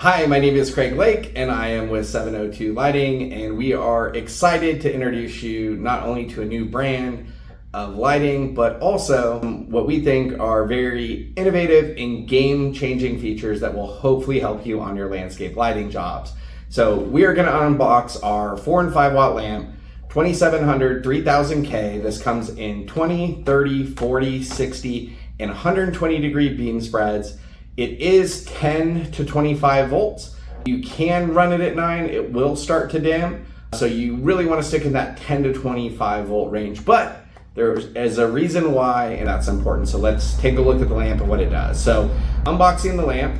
Hi, my name is Craig Lake and I am with 702 Lighting, and we are excited to introduce you not only to a new brand of lighting, but also what we think are very innovative and game-changing features that will hopefully help you on your landscape lighting jobs. So we are going to unbox our 4 and 5 watt lamp, 2700 3000K. This comes in 20, 30, 40, 60, and 120 degree beam spreads. It is 10 to 25 volts. You can run it at 9, it will start to dim. So you really want to stick in that 10 to 25 volt range, but there is a reason why, and that's important. So let's take a look at the lamp and what it does. So unboxing the lamp,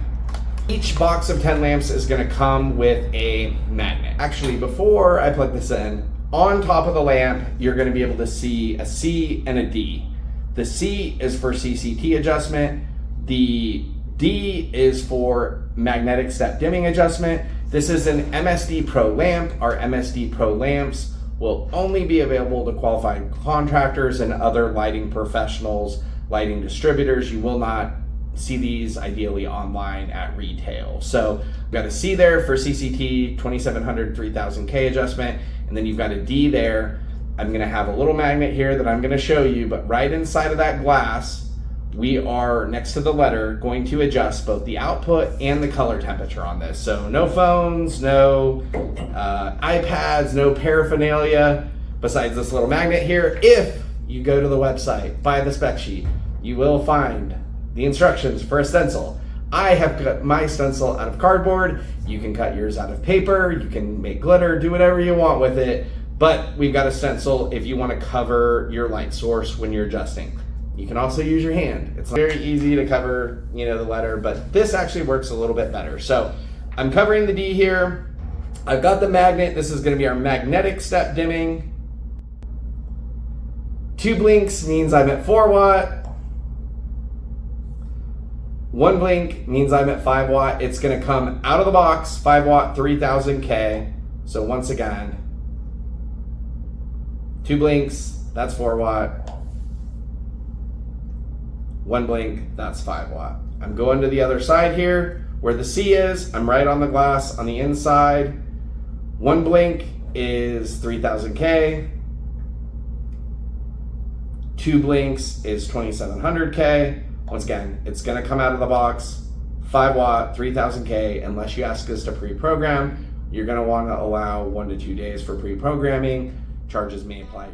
each box of 10 lamps is going to come with a magnet. Actually, before I plug this in, on top of the lamp, you're going to be able to see a C and a D. The C is for CCT adjustment. The D is for magnetic step dimming adjustment. This is an MSDPRO lamp. Our MSDPRO lamps will only be available to qualified contractors and other lighting professionals, lighting distributors. You will not see these ideally online at retail. So you've got a C there for CCT, 2700 3000K adjustment, and then you've got a D there. I'm gonna have a little magnet here that I'm gonna show you, but right inside of that glass, we are, next to the letter, going to adjust both the output and the color temperature on this. So no phones, no iPads, no paraphernalia besides this little magnet here. If you go to the website, buy the spec sheet, you will find the instructions for a stencil. I have cut my stencil out of cardboard. You can cut yours out of paper. You can make glitter, do whatever you want with it. But we've got a stencil if you want to cover your light source when you're adjusting. You can also use your hand. It's very easy to cover, the letter, but this actually works a little bit better. So I'm covering the D here. I've got the magnet. This is going to be our magnetic step dimming. 2 blinks means I'm at 4 watt. 1 blink means I'm at 5 watt. It's going to come out of the box, 5 watt, 3000K. So once again, 2 blinks, that's 4 watt. 1 blink, that's 5 watt. I'm going to the other side here where the C is. I'm right on the glass on the inside. 1 blink is 3000K. 2 blinks is 2700K. Once again, it's gonna come out of the box, 5 watt, 3000K, unless you ask us to pre-program. You're gonna wanna allow 1 to 2 days for pre-programming. Charges may apply.